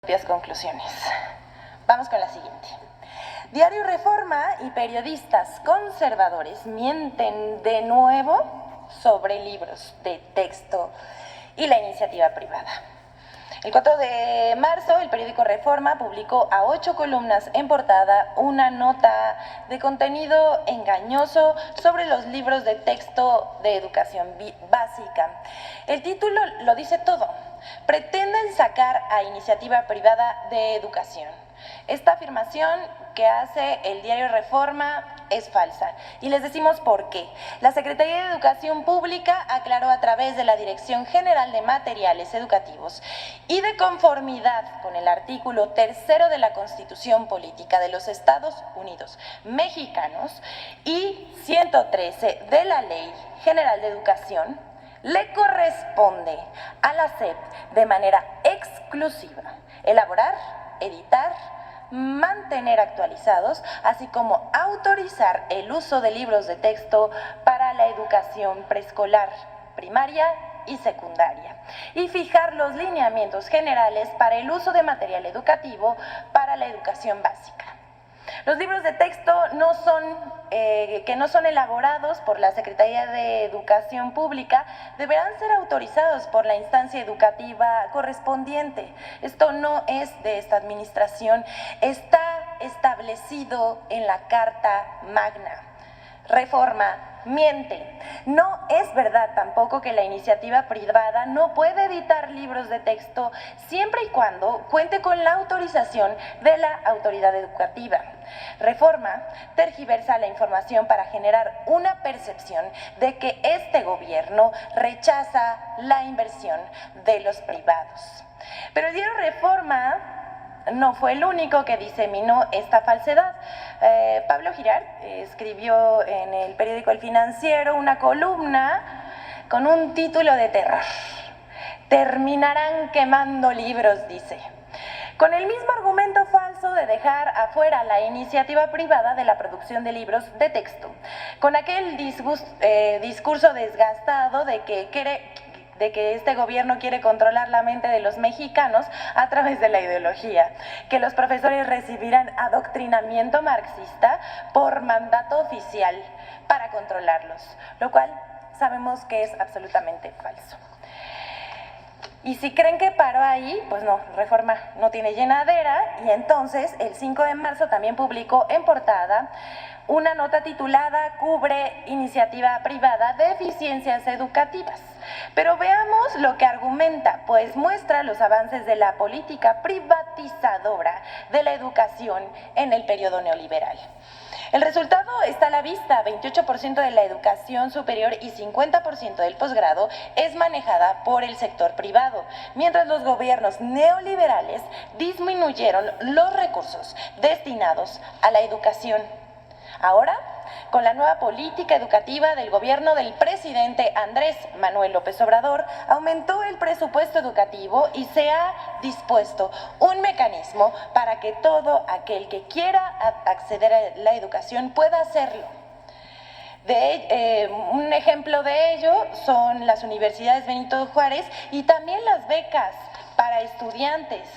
propias conclusiones. Vamos con la siguiente. Diario Reforma y periodistas conservadores mienten de nuevo sobre libros de texto y la iniciativa privada. El 4 de marzo, el periódico Reforma publicó a 8 columnas en portada una nota de contenido engañoso sobre los libros de texto de educación básica. El título lo dice todo. Pretenden sacar a iniciativa privada de educación. Esta afirmación que hace el diario Reforma es falsa. Y les decimos por qué. La Secretaría de Educación Pública aclaró a través de la Dirección General de Materiales Educativos y de conformidad con el artículo 3 de la Constitución Política de los Estados Unidos Mexicanos y 113 de la Ley General de Educación, le corresponde a la SEP de manera exclusiva elaborar, editar, mantener actualizados, así como autorizar el uso de libros de texto para la educación preescolar, primaria y secundaria, y fijar los lineamientos generales para el uso de material educativo para la educación básica. Los libros de texto que no son elaborados por la Secretaría de Educación Pública deberán ser autorizados por la instancia educativa correspondiente. Esto no es de esta administración, está establecido en la Carta Magna. Reforma miente. No es verdad tampoco que la iniciativa privada no puede editar libros de texto siempre y cuando cuente con la autorización de la autoridad educativa. Reforma tergiversa la información para generar una percepción de que este gobierno rechaza la inversión de los privados. Pero el diario Reforma no fue el único que diseminó esta falsedad. Pablo Girard escribió en el periódico El Financiero una columna con un título de terror. Terminarán quemando libros, dice. Con el mismo argumento falso de dejar afuera la iniciativa privada de la producción de libros de texto. Con aquel discurso desgastado de que este gobierno quiere controlar la mente de los mexicanos a través de la ideología, que los profesores recibirán adoctrinamiento marxista por mandato oficial para controlarlos, lo cual sabemos que es absolutamente falso. Y si creen que paró ahí, pues no, Reforma no tiene llenadera, y entonces el 5 de marzo también publicó en portada una nota titulada "Cubre iniciativa privada de eficiencias educativas". Pero veamos lo que argumenta, pues muestra los avances de la política privatizadora de la educación en el periodo neoliberal. El resultado está a la vista: 28% de la educación superior y 50% del posgrado es manejada por el sector privado, mientras los gobiernos neoliberales disminuyeron los recursos destinados a la educación. Ahora, con la nueva política educativa del gobierno del presidente Andrés Manuel López Obrador, aumentó el presupuesto educativo y se ha dispuesto un mecanismo para que todo aquel que quiera acceder a la educación pueda hacerlo. Un ejemplo de ello son las universidades Benito Juárez y también las becas para estudiantes.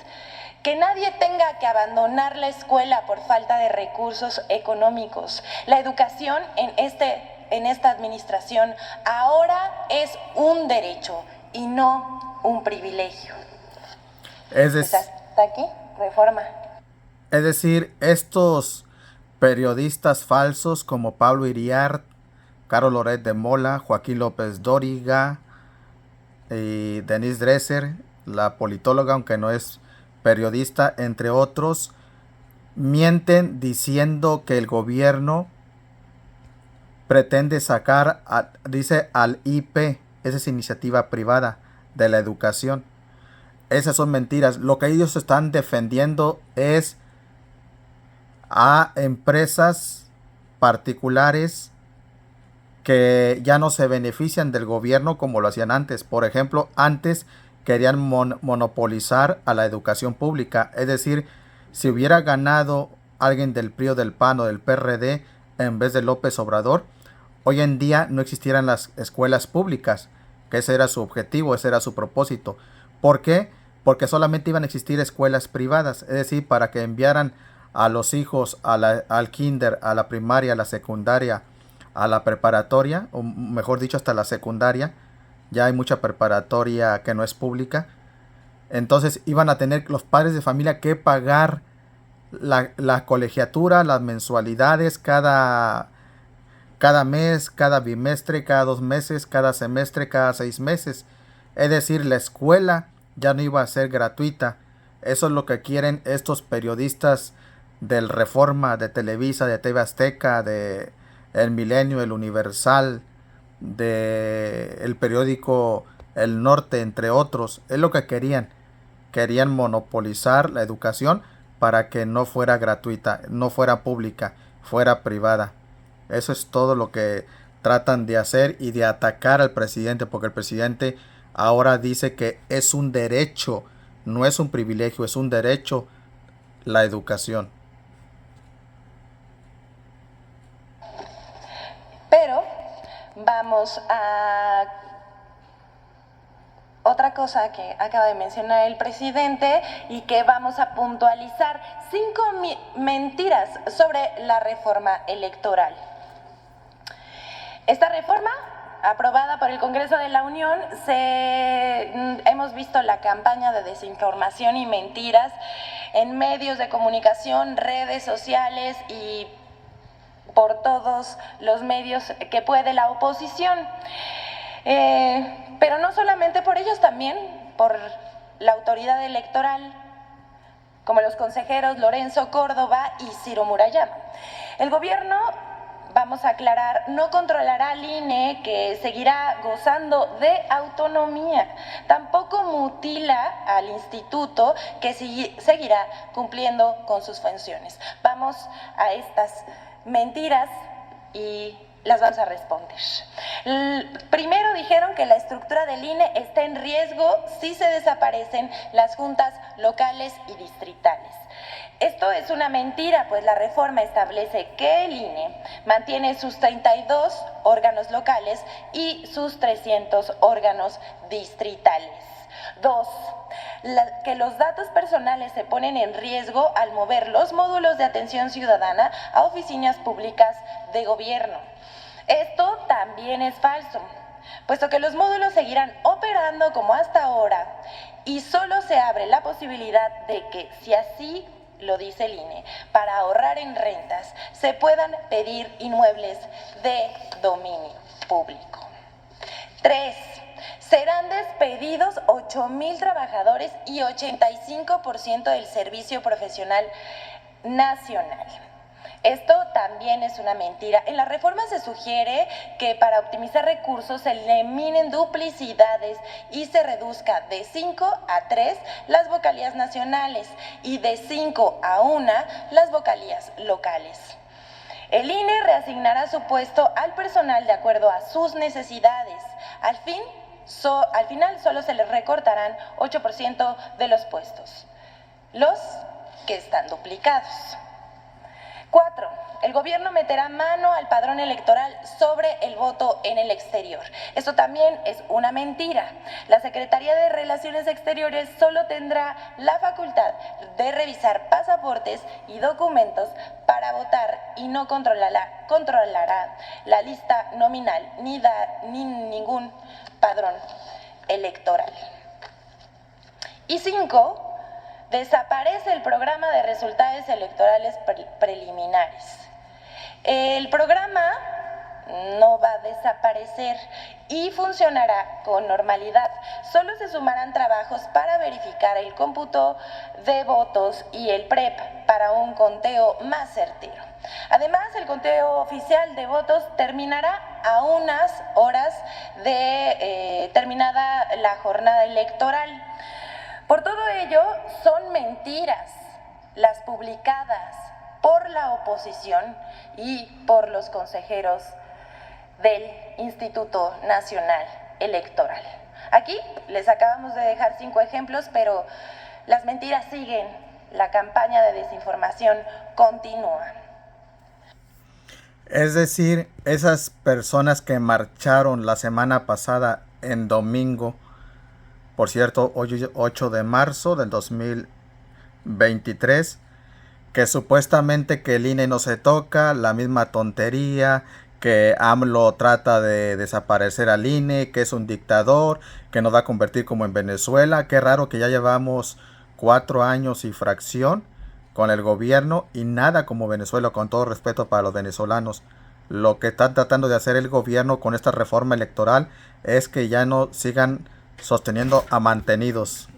Que nadie tenga que abandonar la escuela por falta de recursos económicos. La educación en esta administración ahora es un derecho y no un privilegio. ¿Hasta aquí? Reforma. Es decir, estos periodistas falsos como Pablo Iriart, Carol Loret de Mola, Joaquín López Dóriga y Denise Dresser, la politóloga, aunque no es periodista, entre otros, mienten diciendo que el gobierno pretende sacar, dice, al IP, esa es iniciativa privada de la educación. Esas son mentiras. Lo que ellos están defendiendo es a empresas particulares que ya no se benefician del gobierno como lo hacían antes. Por ejemplo, antes querían monopolizar a la educación pública. Es decir, si hubiera ganado alguien del PRI o del PAN o del PRD en vez de López Obrador, hoy en día no existieran las escuelas públicas, que ese era su objetivo, ese era su propósito. ¿Por qué? porque solamente iban a existir escuelas privadas, es decir, para que enviaran a los hijos al kinder, a la primaria, a la secundaria, a la preparatoria, o mejor dicho, hasta la secundaria. Ya hay mucha preparatoria que no es pública. Entonces iban a tener los padres de familia que pagar la colegiatura, las mensualidades cada mes, cada bimestre, cada 2 meses, cada semestre, cada 6 meses. Es decir, la escuela ya no iba a ser gratuita. Eso es lo que quieren estos periodistas del Reforma, de Televisa, de TV Azteca, de El Milenio, El Universal, de el periódico El Norte, entre otros. Es lo que querían. Querían monopolizar la educación para que no fuera gratuita, no fuera pública, fuera privada. Eso es todo lo que tratan de hacer y de atacar al presidente, porque el presidente ahora dice que es un derecho, no es un privilegio, es un derecho la educación. Pero vamos a otra cosa que acaba de mencionar el presidente y que vamos a puntualizar: 5 mentiras sobre la reforma electoral. Esta reforma, aprobada por el Congreso de la Unión, hemos visto la campaña de desinformación y mentiras en medios de comunicación, redes sociales y por todos los medios que puede la oposición. Pero no solamente por ellos, también por la autoridad electoral, como los consejeros Lorenzo Córdoba y Ciro Murayama. El gobierno, vamos a aclarar, no controlará al INE, que seguirá gozando de autonomía. Tampoco mutila al instituto, que seguirá cumpliendo con sus funciones. Vamos a estas mentiras y las vamos a responder. Primero dijeron que la estructura del INE está en riesgo si se desaparecen las juntas locales y distritales. Esto es una mentira, pues la reforma establece que el INE mantiene sus 32 órganos locales y sus 300 órganos distritales. 2. Que los datos personales se ponen en riesgo al mover los módulos de atención ciudadana a oficinas públicas de gobierno. Esto también es falso, puesto que los módulos seguirán operando como hasta ahora y solo se abre la posibilidad de que, si así lo dice el INE, para ahorrar en rentas, se puedan pedir inmuebles de dominio público. 3. Serán despedidos 8,000 trabajadores y 85% del servicio profesional nacional. Esto también es una mentira. En la reforma se sugiere que para optimizar recursos se eliminen duplicidades y se reduzca de 5 a 3 las vocalías nacionales y de 5 a 1 las vocalías locales. El INE reasignará su puesto al personal de acuerdo a sus necesidades. Al final solo se les recortarán 8% de los puestos, los que están duplicados. 4. El gobierno meterá mano al padrón electoral sobre el voto en el exterior. Esto también es una mentira. La Secretaría de Relaciones Exteriores solo tendrá la facultad de revisar pasaportes y documentos para votar y no controlará la lista nominal ni ningún padrón electoral. Y 5. Desaparece el programa de resultados electorales preliminares. El programa no va a desaparecer y funcionará con normalidad. Solo se sumarán trabajos para verificar el cómputo de votos y el PREP para un conteo más certero. Además, el conteo oficial de votos terminará a unas horas de terminada la jornada electoral. Por todo ello, son mentiras las publicadas por la oposición y por los consejeros del Instituto Nacional Electoral. Aquí les acabamos de dejar 5 ejemplos, pero las mentiras siguen, la campaña de desinformación continúa. Es decir, esas personas que marcharon la semana pasada en domingo Por cierto, hoy 8 de marzo del 2023, que supuestamente que el INE no se toca, la misma tontería, que AMLO trata de desaparecer al INE, que es un dictador, que nos va a convertir como en Venezuela. Qué raro que ya llevamos 4 años y fracción con el gobierno y nada como Venezuela, con todo respeto para los venezolanos. Lo que está tratando de hacer el gobierno con esta reforma electoral es que ya no sigan sosteniendo a mantenidos.